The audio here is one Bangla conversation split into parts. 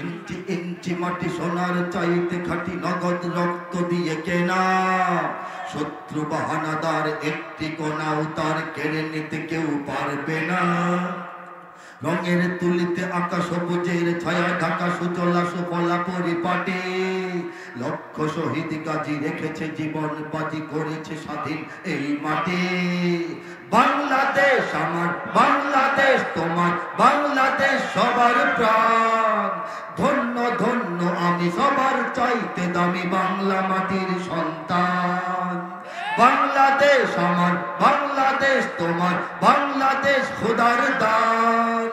ইঞ্চি ইঞ্চি মাটি সোনার চাইতে খাঁটি নগদ রক্ত দিয়ে কেনা। শত্রু বাহানাদার একটি কোনাও তার কেড়ে নিতে কেউ পারবে না। রঙের তুলিতে আঁকা সবুজের ছায়া ঢাকা সুজলা সুফলা পরিপাটি। লক্ষ শহীদ গাজী রেখেছে জীবন বাজি করেছে স্বাধীন এই মাটি। বাংলাদেশ আমার, বাংলাদেশ তোমার, বাংলাদেশ সবার প্রাণ। ধন্য ধন্য আমি সবার চাইতে দামি বাংলা মাটির সন্তান। বাংলাদেশ আমার, বাংলাদেশ তোমার, বাংলাদেশ খোদার দান।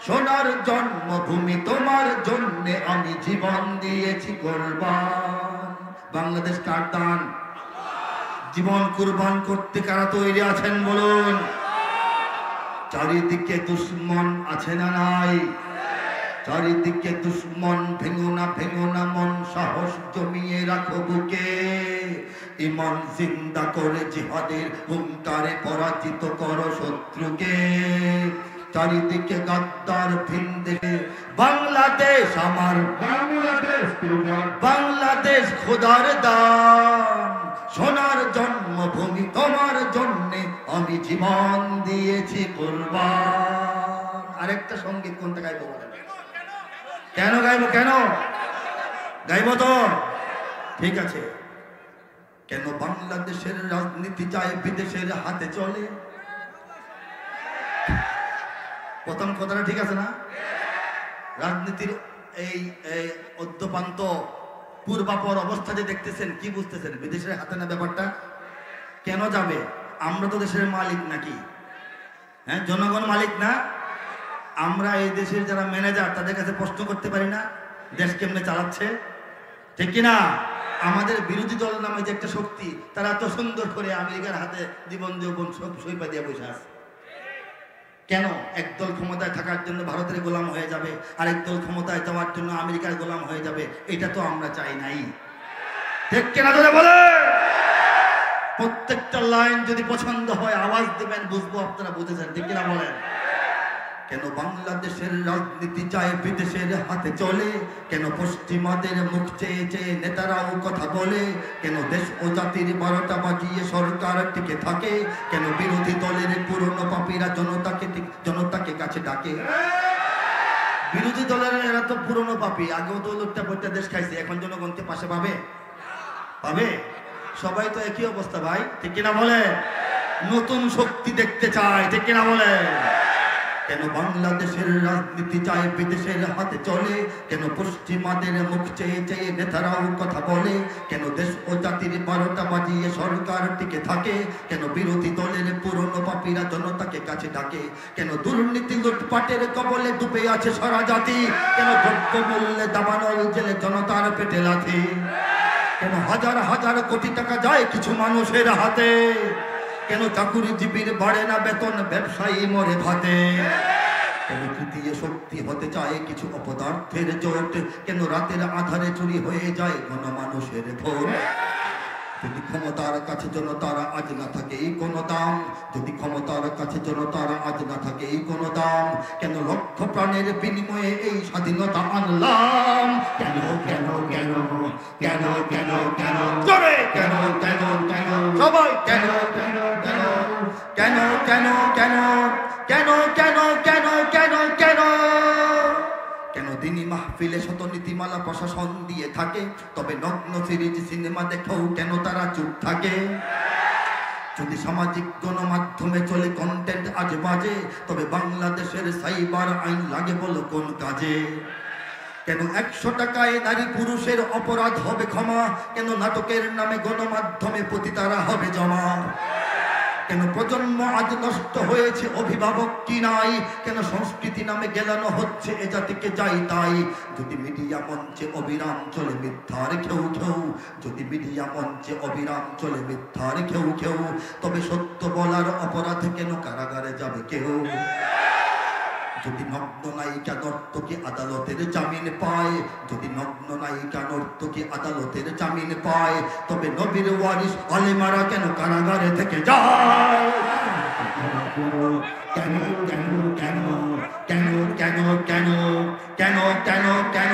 সোনার জন্মভূমি তোমার জন্যে আমি জীবন দিয়েছি কুরবান। বাংলাদেশ কার দান? জীবন কুরবান করতে কারা তৈরি আছেন বলুন? চারিদিকে দুশ্মন আছে না নাই? চারিদিকে দুশ্মন, ভেঙো না মন, সাহস জমিয়ে রাখো বুকে। ইমান জিন্দা করে জিহাদের হুঙ্কারে পরাজিত করো শত্রুকে। চারিদিকে গাদ্দার ভিন্দে। বাংলাদেশ আমার, বাংলাদেশ তোমার, বাংলাদেশ খোদার দান। সোনার জন্মভূমি তোমার জন্যে আমি জীবন দিয়েছি কুরবান। আরেকটা সঙ্গীত কোনটা গাইবো বলেন? কেন গাইবো? কেন গাইবো তো? ঠিক আছে। কেন বাংলাদেশের রাজনীতি যায় বিদেশের হাতে চলে? প্রথম কথাটা ঠিক আছে না? রাজনীতির এই অদ্যপান্ত পূর্বাপর অবস্থা যে দেখতেছেন, কি বুঝতেছেন? বিদেশের হাতে না ব্যাপারটা। কেন যাবে? আমরা তো দেশের মালিক নাকি? হ্যাঁ, জনগণ মালিক না? আমরা এই দেশের যারা ম্যানেজার তাদের কাছে প্রশ্ন করতে পারি না দেশ কেমনে চালাচ্ছে? ঠিক কিনা? আমাদের বিরোধী দল নামে যে একটা শক্তি, তারা এত সুন্দর করে আমেরিকার হাতে জীবন যৌবন সব সইপা দিয়ে বসে আছে। কেন? একদল ক্ষমতায় থাকার জন্য ভারতের গোলাম হয়ে যাবে, আরেক দল ক্ষমতায় যাওয়ার জন্য আমেরিকার গোলাম হয়ে যাবে। এটা তো আমরা চাই নাই। ঠিক কিনা ধরে বলে? প্রত্যেকটা লাইন যদি পছন্দ হয় আওয়াজ দিবেন, বুঝবো আপনারা বুঝেছেন। ঠিক কিনা বলেন? কেন বাংলাদেশের রাজনীতি চায় বিদেশের হাতে চলে? কেন পশ্চিমাদের মুখ চেয়ে চেয়ে নেতারাও কথা বলে? কেন দেশ ও জাতির 12টা বাজিয়ে সরকার টিকে থাকে? কেন বিরোধী দলের পুরনো পাপীরা জনতাকে কাছে ডাকে? বিরোধী দলের এরা তো পুরনো পাপী, আগেও তো লোকটা বইটা দেশ খাইছে, এখন জনগণকে পাশে পাবে? পাবে? সবাই তো একই অবস্থা ভাই। ঠিক কিনা বলে? নতুন শক্তি দেখতে চায়। ঠিক কিনা বলে? কেন বাংলাদেশের রাজনীতি চায় বিদেশের হাতে চলে? কেন পশ্চিমাদের মুখ চেয়ে চেয়ে নেতারাও কথা বলে? কেন দেশ ও জাতির 12টা বাজিয়ে সরকার টিকে থাকে? কেন বিরোধী দলের পুরনো পাপীরা জনতাকে কাছে ডাকে? কেন দুর্নীতি লুটপাটের কবলে ডুবে আছে সারা জাতি? কেন দ্রব্য মূল্যে দাবানল জেলে জনতার পেটে লাথি? কেন হাজার হাজার কোটি টাকা যায় কিছু মানুষের হাতে? কেন চাকুরিজীবীর বাড়ে না বেতন, ব্যবসায়ী মরে ভাতে? কেন তৃতীয় শক্তি হতে চায় কিছু অপদার্থের জোট? কেন রাতের আধারে চুরি হয়ে যায় গণমানুষের ভোট? যদি ক্ষমতার কাছে জনতার আজ না থাকে কোনো দাম, যদি ক্ষমতার কাছে জনতার আজ না থাকে কোনো দাম, কেন লক্ষ প্রাণের বিনিময়ে এই স্বাধীনতা আনলাম? কেন কেন কেন কেন কেন কেন জোরে কেন কেন কেন সবাই কেন কেন কেন কেন কেন কেন কেন কেন কেন কেন কেন কেন দিনী মাহফিলে শত নীতিমালা প্রশাসন দিয়ে থাকে, তবে নগ্ন সিরিজ সিনেমা দেখেও কেন তারা চুপ থাকে? যদি সামাজিক গণমাধ্যমে চলে কন্টেন্ট আজ বাজে, তবে বাংলাদেশের সাইবার আইন লাগে বলো কোন কাজে? কেন 100 টাকায় নারী পুরুষের অপরাধ হবে ক্ষমা? কেন নাটকের নামে গণমাধ্যমে পতিতারা হবে জমা? কেন প্রজন্ম আজ নষ্ট হয়েছে, অভিভাবক কি নাই? কেন সংস্কৃতি নামে গেলানো হচ্ছে এ জাতিকে যাই তাই? যদি মিডিয়া মঞ্চে অবিরাম চলে মিথ্যার খেউ খেউ, যদি মিডিয়া মঞ্চে অবিরাম চলে মিথ্যার খেউ খেউ, তবে সত্য বলার অপরাধে কেন কারাগারে যাবে কেউ? যদি নগ্ন নায়িকা নর্তকী আদালতের জামিন পায়, যদি নগ্ন নায়িকা নর্তকী আদালতের জামিন পায়, তবে নবীর ওয়ারিস আলেমারা কেন কারাগারে থেকে যায়? কেন কেন কেন কেন কেন কেন কেন কেন কেন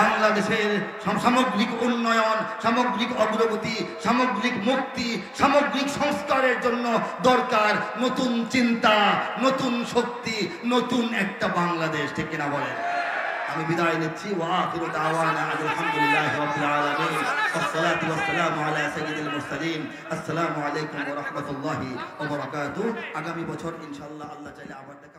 বাংলাদেশের সামগ্রিক উন্নয়ন, সামগ্রিক অগ্রগতি, সামগ্রিক মুক্তি, সামগ্রিক সংস্কারের জন্য দরকার নতুন চিন্তা, নতুন শক্তি, নতুন একটা বাংলাদেশ। ঠিক কিনা বলেন? আমি বিদায় নিচ্ছি। ওয়া আখিরু দাওয়ানা আলহামদুলিল্লাহি রাব্বিল আলামিন ওয়াসসালাতু ওয়াসসালামু আলা সাইয়্যিদিল মুরসালিন। আসসালামু আলাইকুম ওয়া রাহমাতুল্লাহি ওয়া বারাকাতুহু। আগামী বছর ইনশাআল্লাহ আল্লাহ চাইলে আবার দেখা